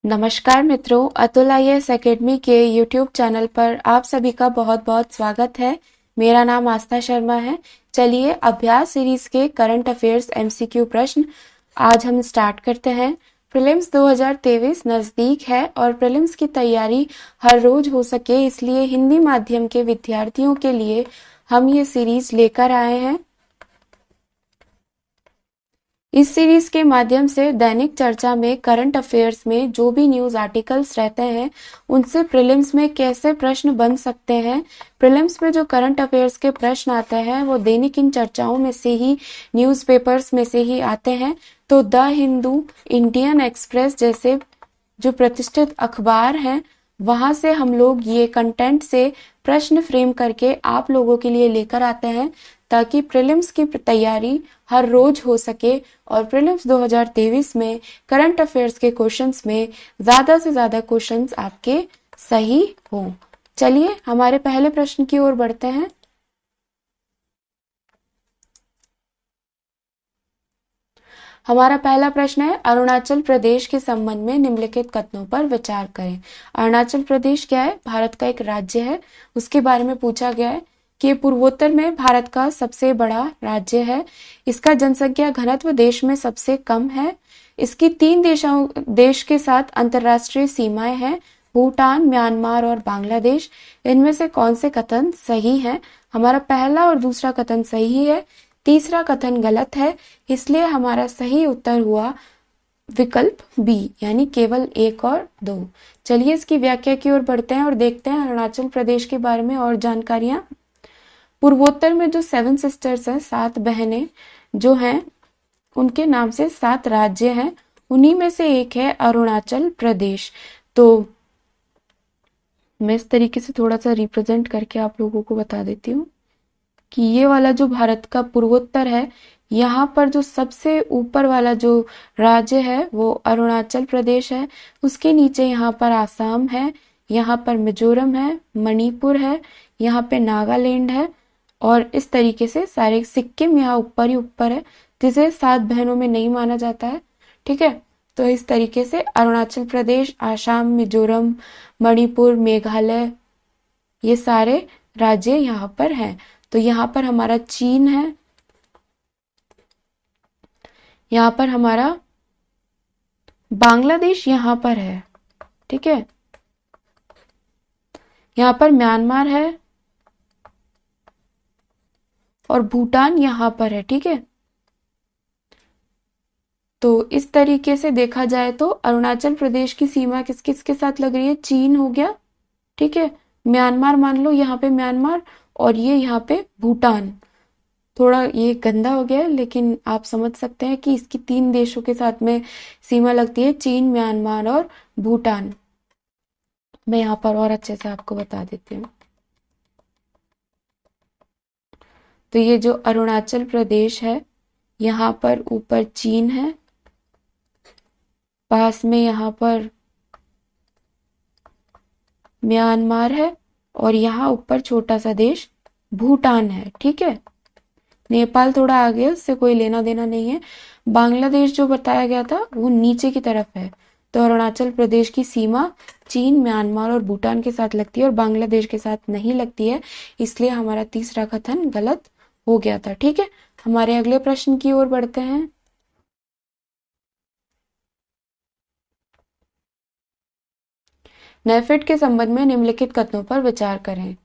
नमस्कार मित्रों, Atul IAS academy के यूट्यूब चैनल पर आप सभी का बहुत बहुत स्वागत है। मेरा नाम आस्था शर्मा है। चलिए अभ्यास सीरीज के करंट अफेयर्स एमसीक्यू प्रश्न आज हम स्टार्ट करते हैं। प्रीलिम्स 2023 नजदीक है और प्रीलिम्स की तैयारी हर रोज हो सके इसलिए हिंदी माध्यम के विद्यार्थियों के लिए हम ये सीरीज लेकर आए हैं। इस सीरीज के माध्यम से दैनिक चर्चा में करंट अफेयर्स में जो भी न्यूज आर्टिकल्स रहते हैं उनसे प्रीलिम्स में कैसे प्रश्न बन सकते हैं। प्रीलिम्स में जो करंट अफेयर्स के प्रश्न आते हैं वो दैनिक इन चर्चाओं में से ही, न्यूज़पेपर्स में से ही आते हैं। तो द हिंदू, इंडियन एक्सप्रेस जैसे जो प्रतिष्ठित अखबार हैं वहां से हम लोग ये कंटेंट से प्रश्न फ्रेम करके आप लोगों के लिए लेकर आते हैं ताकि प्रीलिम्स की तैयारी हर रोज हो सके और प्रीलिम्स 2023 में करंट अफेयर्स के क्वेश्चंस में ज्यादा से ज्यादा क्वेश्चंस आपके सही हो। चलिए हमारे पहले प्रश्न की ओर बढ़ते हैं। हमारा पहला प्रश्न है, अरुणाचल प्रदेश के संबंध में निम्नलिखित कथनों पर विचार करें। अरुणाचल प्रदेश क्या है? भारत का एक राज्य है। उसके बारे में पूछा गया है कि पूर्वोत्तर में भारत का सबसे बड़ा राज्य है। इसका जनसंख्या घनत्व देश में सबसे कम है। इसकी 3 देश के साथ अंतरराष्ट्रीय सीमाएं हैं, भूटान, म्यांमार और बांग्लादेश। इनमें से कौन से कथन सही हैं? हमारा पहला और दूसरा कथन सही है, तीसरा कथन गलत है, इसलिए हमारा सही उत्तर हुआ विकल्प बी, यानी केवल 1 और 2। चलिए इसकी व्याख्या की ओर बढ़ते हैं और देखते हैं अरुणाचल प्रदेश के बारे में और जानकारियां। पूर्वोत्तर में जो 7 सिस्टर्स हैं, 7 बहनें जो हैं, उनके नाम से 7 राज्य हैं, उन्हीं में से एक है अरुणाचल प्रदेश। तो मैं इस तरीके से थोड़ा सा रिप्रेजेंट करके आप लोगों को बता देती हूँ कि ये वाला जो भारत का पूर्वोत्तर है, यहाँ पर जो सबसे ऊपर वाला जो राज्य है वो अरुणाचल प्रदेश है। उसके नीचे यहाँ पर आसाम है, यहाँ पर मिजोरम है, मणिपुर है, यहाँ पे नागालैंड है और इस तरीके से सारे, सिक्किम यहाँ ऊपर ही ऊपर है जिसे 7 बहनों में नहीं माना जाता है। ठीक है, तो इस तरीके से अरुणाचल प्रदेश, आसाम, मिजोरम, मणिपुर, मेघालय, ये सारे राज्य यहाँ पर हैं। तो यहाँ पर हमारा चीन है, यहाँ पर हमारा बांग्लादेश यहाँ पर है। ठीक है, यहाँ पर म्यांमार है और भूटान यहाँ पर है। ठीक है, तो इस तरीके से देखा जाए तो अरुणाचल प्रदेश की सीमा किस किस के साथ लग रही है? चीन हो गया, ठीक है, म्यांमार मान लो, यहाँ पे म्यांमार, और ये यहाँ पे भूटान। थोड़ा ये गंदा हो गया है लेकिन आप समझ सकते हैं कि इसकी 3 देशों के साथ में सीमा लगती है, चीन, म्यांमार और भूटान। मैं यहाँ पर और अच्छे से आपको बता देती हूँ। तो ये जो अरुणाचल प्रदेश है, यहाँ पर ऊपर चीन है, पास में यहाँ पर म्यांमार है और यहाँ ऊपर छोटा सा देश भूटान है। ठीक है, नेपाल थोड़ा आगे है, उससे कोई लेना देना नहीं है। बांग्लादेश जो बताया गया था वो नीचे की तरफ है। तो अरुणाचल प्रदेश की सीमा चीन, म्यांमार और भूटान के साथ लगती है और बांग्लादेश के साथ नहीं लगती है, इसलिए हमारा तीसरा कथन गलत हो गया था। ठीक है, हमारे अगले प्रश्न की ओर बढ़ते हैं। नेफेड के संबंध में निम्नलिखित कथनों पर विचार करें।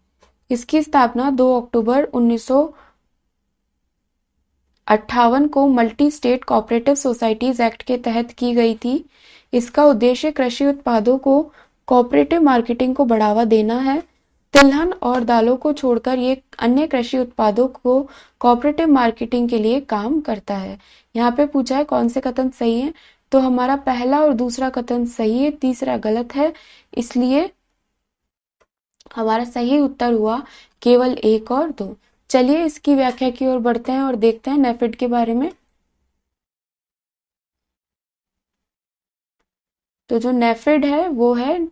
इसकी स्थापना 2 अक्टूबर 1958 को multi state cooperative societies act के तहत की गई थी। इसका उद्देश्य कृषि उत्पादों को कोऑपरेटिव मार्केटिंग को बढ़ावा देना है। तिलहन और दालों को छोड़कर ये अन्य कृषि उत्पादों को कोऑपरेटिव मार्केटिंग के लिए काम करता है। यहाँ पे पूछा है कौन से कथन सही है, तो हमारा पहला और दूसरा कथन सही है, तीसरा गलत है, इसलिए हमारा सही उत्तर हुआ केवल 1 और 2। चलिए इसकी व्याख्या की ओर बढ़ते हैं और देखते हैं नेफेड के बारे में। तो जो नेफेड है वो है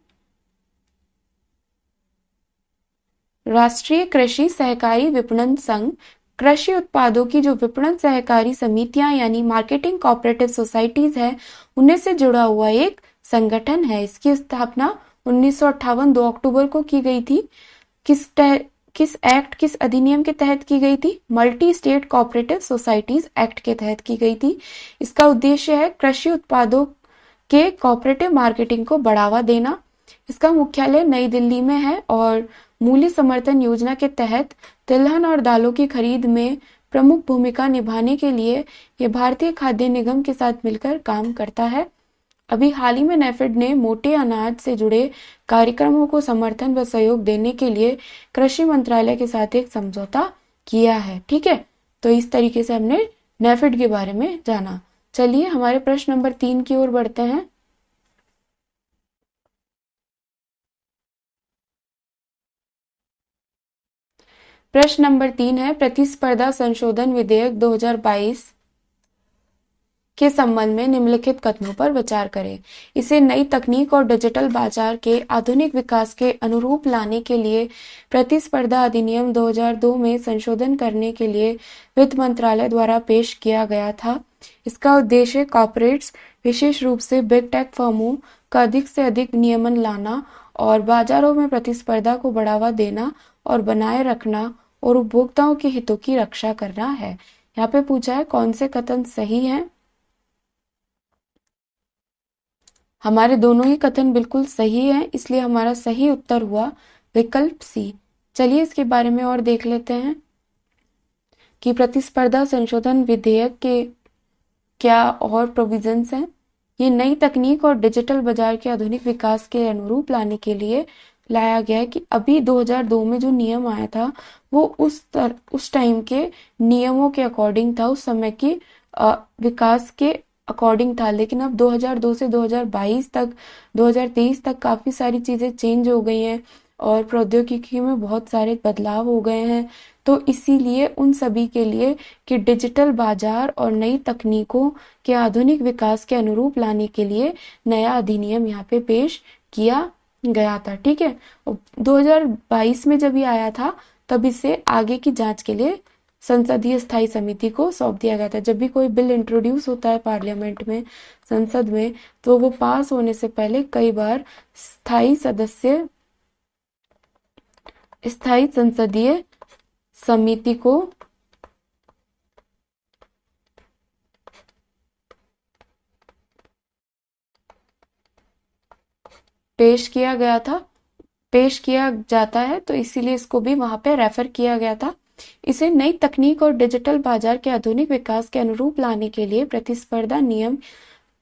राष्ट्रीय कृषि सहकारी विपणन संघ। कृषि उत्पादों की जो विपणन सहकारी समितियां यानी मार्केटिंग कोऑपरेटिव सोसाइटीज है, उन्हें से जुड़ा हुआ एक संगठन है। इसकी स्थापना 1958 2 अक्टूबर को की गई थी। किस अधिनियम के तहत की गई थी? Multi state cooperative societies act के तहत की गई थी। इसका उद्देश्य है कृषि उत्पादों के कोऑपरेटिव मार्केटिंग को बढ़ावा देना। इसका मुख्यालय नई दिल्ली में है और मूल्य समर्थन योजना के तहत तिलहन और दालों की खरीद में प्रमुख भूमिका निभाने के लिए यह भारतीय खाद्य निगम के साथ मिलकर काम करता है। अभी हाल ही में नेफेड ने मोटे अनाज से जुड़े कार्यक्रमों को समर्थन व सहयोग देने के लिए कृषि मंत्रालय के साथ एक समझौता किया है। ठीक है, तो इस तरीके से हमने नेफेड के बारे में जाना। चलिए हमारे प्रश्न नंबर 3 की ओर बढ़ते हैं। प्रश्न नंबर 3 है, प्रतिस्पर्धा संशोधन विधेयक 2022 के संबंध में निम्नलिखित कथनों पर विचार करें। इसे नई तकनीक और डिजिटल बाजार के आधुनिक विकास के अनुरूप लाने के लिए प्रतिस्पर्धा अधिनियम 2002 में संशोधन करने के लिए वित्त मंत्रालय द्वारा पेश किया गया था। इसका उद्देश्य कॉर्पोरेट्स, विशेष रूप से बिग टेक फर्मों का अधिक से अधिक नियमन लाना और बाजारों में प्रतिस्पर्धा को बढ़ावा देना और बनाए रखना और उपभोक्ताओं के हितों की रक्षा करना है। यहाँ पे पूछा है कौन से कथन सही हैं। हमारे दोनों ही कथन बिल्कुल सही हैं, इसलिए हमारा सही उत्तर हुआ विकल्प सी। चलिए इसके बारे में और देख लेते हैं कि प्रतिस्पर्धा संशोधन विधेयक के क्या और प्रोविजंस हैं। ये नई तकनीक और डिजिटल बाजार के आधुनिक विकास के अनुरूप लाने के लिए लाया गया है कि अभी 2002 में जो नियम आया था वो उस टाइम के नियमों के अकॉर्डिंग था, उस समय की विकास के अकॉर्डिंग था। लेकिन अब 2002 से 2022 तक 2023 तक काफी सारी चीजें चेंज हो गई हैं और प्रौद्योगिकी में बहुत सारे बदलाव हो गए हैं। तो इसीलिए उन सभी के लिए कि डिजिटल बाजार और नई तकनीकों के आधुनिक विकास के अनुरूप लाने के लिए नया अधिनियम यहाँ पे पेश किया गया था। ठीक है, 2022 में जब ये आया था तब इसे आगे की जांच के लिए संसदीय स्थायी समिति को सौंप दिया गया था। जब भी कोई बिल इंट्रोड्यूस होता है पार्लियामेंट में, संसद में, तो वो पास होने से पहले कई बार स्थायी संसदीय समिति को पेश किया जाता है, तो इसीलिए इसको भी वहां पे रेफर किया गया था। इसे नई तकनीक और डिजिटल बाजार के आधुनिक विकास के अनुरूप लाने के लिए प्रतिस्पर्धा नियम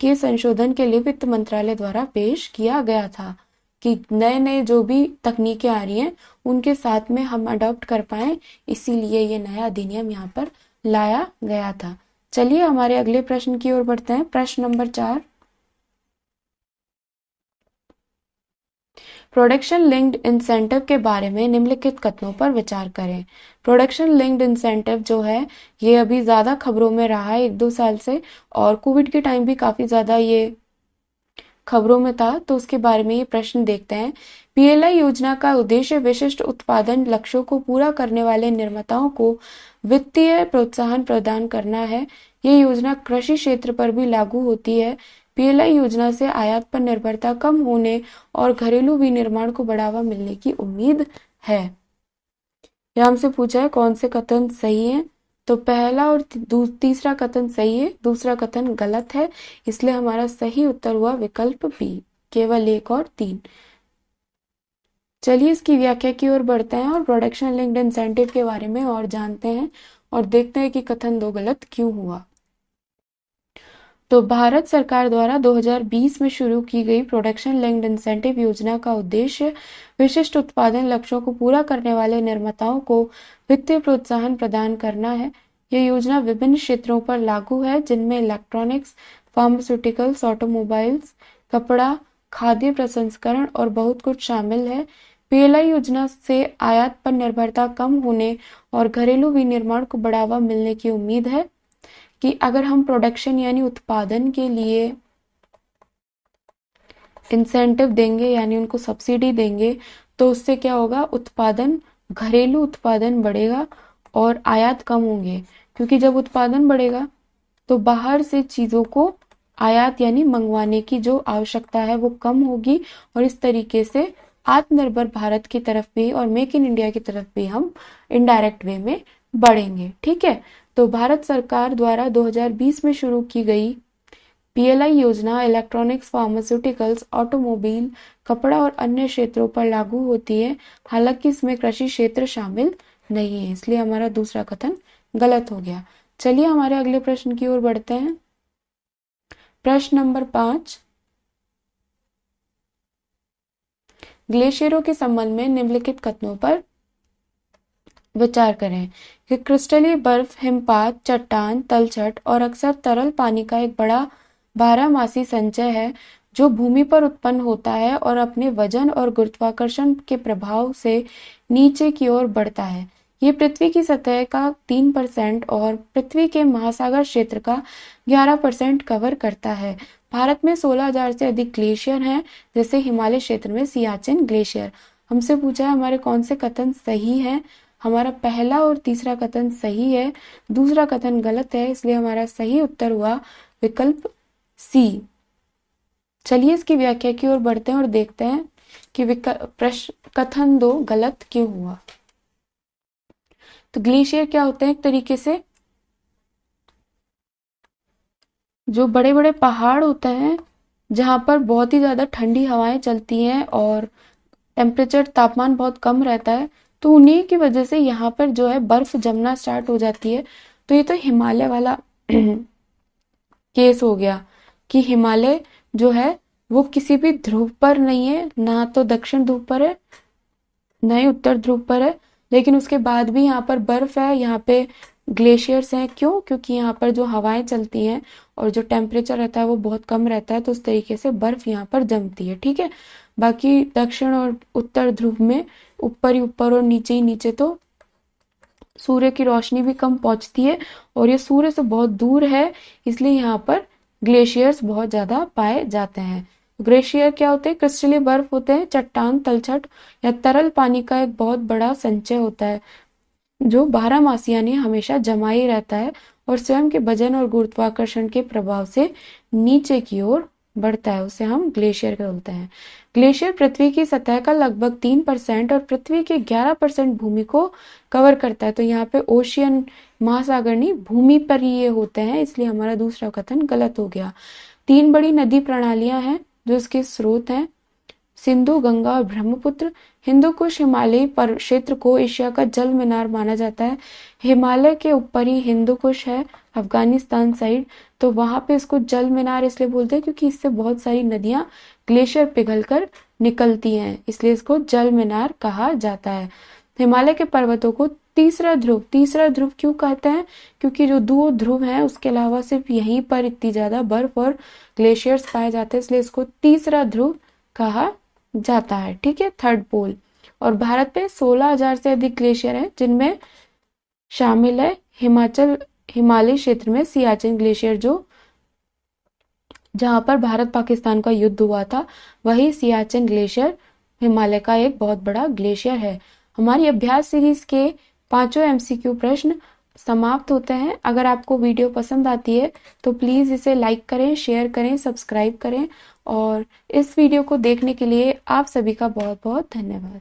के संशोधन के लिए वित्त मंत्रालय द्वारा पेश किया गया था कि नए नए जो भी तकनीकें आ रही हैं उनके साथ में हम अडॉप्ट कर पाए, इसीलिए ये नया अधिनियम यहाँ पर लाया गया था। चलिए हमारे अगले प्रश्न की ओर बढ़ते हैं। प्रश्न नंबर 4, प्रोडक्शन लिंक्ड इंसेंटिव के बारे में निम्नलिखित कथनों पर विचार करें। प्रोडक्शन लिंक्ड इंसेंटिव जो है ये अभी ज्यादा खबरों में रहा है 1-2 साल से, और कोविड के टाइम भी काफी ज्यादा ये खबरों में था। तो उसके बारे में ये प्रश्न देखते हैं। पीएलआई योजना का उद्देश्य विशिष्ट उत्पादन लक्ष्यों को पूरा करने वाले निर्माताओं को वित्तीय प्रोत्साहन प्रदान करना है। ये योजना कृषि क्षेत्र पर भी लागू होती है। पीएलआई योजना से आयात पर निर्भरता कम होने और घरेलू विनिर्माण को बढ़ावा मिलने की उम्मीद है। यह हमसे पूछा है कौन से कथन सही है। तो पहला और तीसरा कथन सही है, दूसरा कथन गलत है, इसलिए हमारा सही उत्तर हुआ विकल्प बी, केवल 1 और 3। चलिए इसकी व्याख्या की ओर बढ़ते हैं और प्रोडक्शन लिंक्ड इंसेंटिव के बारे में और जानते हैं और देखते हैं कि कथन 2 गलत क्यों हुआ। तो भारत सरकार द्वारा 2020 में शुरू की गई प्रोडक्शन लिंक्ड इंसेंटिव योजना का उद्देश्य विशिष्ट उत्पादन लक्ष्यों को पूरा करने वाले निर्माताओं को वित्तीय प्रोत्साहन प्रदान करना है। यह योजना विभिन्न क्षेत्रों पर लागू है, जिनमें इलेक्ट्रॉनिक्स, फार्मास्यूटिकल्स, ऑटोमोबाइल्स, कपड़ा, खाद्य प्रसंस्करण और बहुत कुछ शामिल है। पीएलआई योजना से आयात पर निर्भरता कम होने और घरेलू विनिर्माण को बढ़ावा मिलने की उम्मीद है कि अगर हम प्रोडक्शन यानी उत्पादन के लिए इंसेंटिव देंगे यानी उनको सब्सिडी देंगे तो उससे क्या होगा, उत्पादन, घरेलू उत्पादन बढ़ेगा और आयात कम होंगे, क्योंकि जब उत्पादन बढ़ेगा तो बाहर से चीजों को आयात यानी मंगवाने की जो आवश्यकता है वो कम होगी, और इस तरीके से आत्मनिर्भर भारत की तरफ भी और मेक इन इंडिया की तरफ भी हम इनडायरेक्ट वे में बढ़ेंगे। ठीक है, तो भारत सरकार द्वारा 2020 में शुरू की गई पीएलआई योजना इलेक्ट्रॉनिक्स, फार्मास्यूटिकल्स, ऑटोमोबाइल, कपड़ा और अन्य क्षेत्रों पर लागू होती है। हालांकि इसमें कृषि क्षेत्र शामिल नहीं है, इसलिए हमारा दूसरा कथन गलत हो गया। चलिए हमारे अगले प्रश्न की ओर बढ़ते हैं। प्रश्न नंबर 5, ग्लेशियरों के संबंध में निम्नलिखित कथनों पर विचार करें कि क्रिस्टलीय बर्फ, हिमपात, चट्टान, तलछट और अक्सर तरल पानी का एक बड़ा बारहमासी संचय है जो भूमि पर उत्पन्न होता है और अपने वजन और गुरुत्वाकर्षण के प्रभाव से नीचे की ओर बढ़ता है। ये पृथ्वी की सतह का 3% और पृथ्वी के महासागर क्षेत्र का 11% कवर करता है। भारत में 16,000 से अधिक ग्लेशियर हैं, जैसे हिमालय क्षेत्र में सियाचिन ग्लेशियर। हमसे पूछा है हमारे कौन से कथन सही है। हमारा पहला और तीसरा कथन सही है, दूसरा कथन गलत है, इसलिए हमारा सही उत्तर हुआ विकल्प सी। चलिए इसकी व्याख्या की ओर बढ़ते हैं और देखते हैं कि कथन 2 गलत क्यों हुआ। तो ग्लेशियर क्या होते हैं? एक तरीके से जो बड़े बड़े पहाड़ होते हैं जहां पर बहुत ही ज्यादा ठंडी हवाएं चलती हैं और टेम्परेचर तापमान बहुत कम रहता है, तो उन्हीं की वजह से यहाँ पर जो है बर्फ जमना स्टार्ट हो जाती है। तो ये तो हिमालय वाला केस हो गया कि हिमालय जो है वो किसी भी ध्रुव पर नहीं है, ना तो दक्षिण ध्रुव पर है ना ही उत्तर ध्रुव पर है, लेकिन उसके बाद भी यहाँ पर बर्फ है, यहाँ पे ग्लेशियर्स हैं। क्यों? क्योंकि यहाँ पर जो हवाएं चलती हैं और जो टेम्परेचर रहता है वो बहुत कम रहता है, तो उस तरीके से बर्फ यहाँ पर जमती है। ठीक है, बाकी दक्षिण और उत्तर ध्रुव में ऊपर ही ऊपर और नीचे ही नीचे तो सूर्य की रोशनी भी कम पहुंचती है और ये सूर्य से बहुत दूर है, इसलिए यहाँ पर ग्लेशियर्स बहुत ज्यादा पाए जाते हैं। ग्लेशियर क्या होते हैं? क्रिस्टलीय बर्फ होते हैं, चट्टान, तलछट या तरल पानी का एक बहुत बड़ा संचय होता है जो 12 मास यानी हमेशा जमा ही रहता है और स्वयं के वजन और गुरुत्वाकर्षण के प्रभाव से नीचे की ओर बढ़ता है, उसे हम ग्लेशियर बोलते हैं। ग्लेशियर पृथ्वी की सतह का लगभग 3% और पृथ्वी के 11% भूमि को कवर करता है। तो यहाँ पे ओशियन, महासागर नहीं, भूमि पर ही ये होते हैं, इसलिए हमारा दूसरा कथन गलत हो गया। 3 बड़ी नदी प्रणालियां हैं जो इसके स्रोत हैं, सिंधु, गंगा और ब्रह्मपुत्र। हिंदू कुश हिमालयी क्षेत्र को एशिया का जल मीनार माना जाता है। हिमालय के ऊपर ही हिंदू कुश है, अफगानिस्तान साइड, तो वहां पे इसको जल मीनार इसलिए बोलते हैं क्योंकि इससे बहुत सारी नदियां ग्लेशियर पिघलकर निकलती हैं, इसलिए इसको जल मीनार कहा जाता है। हिमालय के पर्वतों को तीसरा ध्रुव क्यों कहते हैं? क्योंकि जो 2 ध्रुव हैं उसके अलावा सिर्फ यहीं पर इतनी ज्यादा बर्फ और ग्लेशियर्स पाए जाते हैं, इसलिए इसको तीसरा ध्रुव कहा जाता है। ठीक है, थर्ड पोल। और भारत में 16,000 से अधिक ग्लेशियर हैं, जिनमें शामिल है हिमालय क्षेत्र में सियाचिन ग्लेशियर, जो जहां पर भारत पाकिस्तान का युद्ध हुआ था, वही सियाचिन ग्लेशियर हिमालय का एक बहुत बड़ा ग्लेशियर है। हमारी अभ्यास सीरीज के 5 MCQ प्रश्न समाप्त होते हैं। अगर आपको वीडियो पसंद आती है तो प्लीज इसे लाइक करें, शेयर करें, सब्सक्राइब करें, और इस वीडियो को देखने के लिए आप सभी का बहुत बहुत धन्यवाद।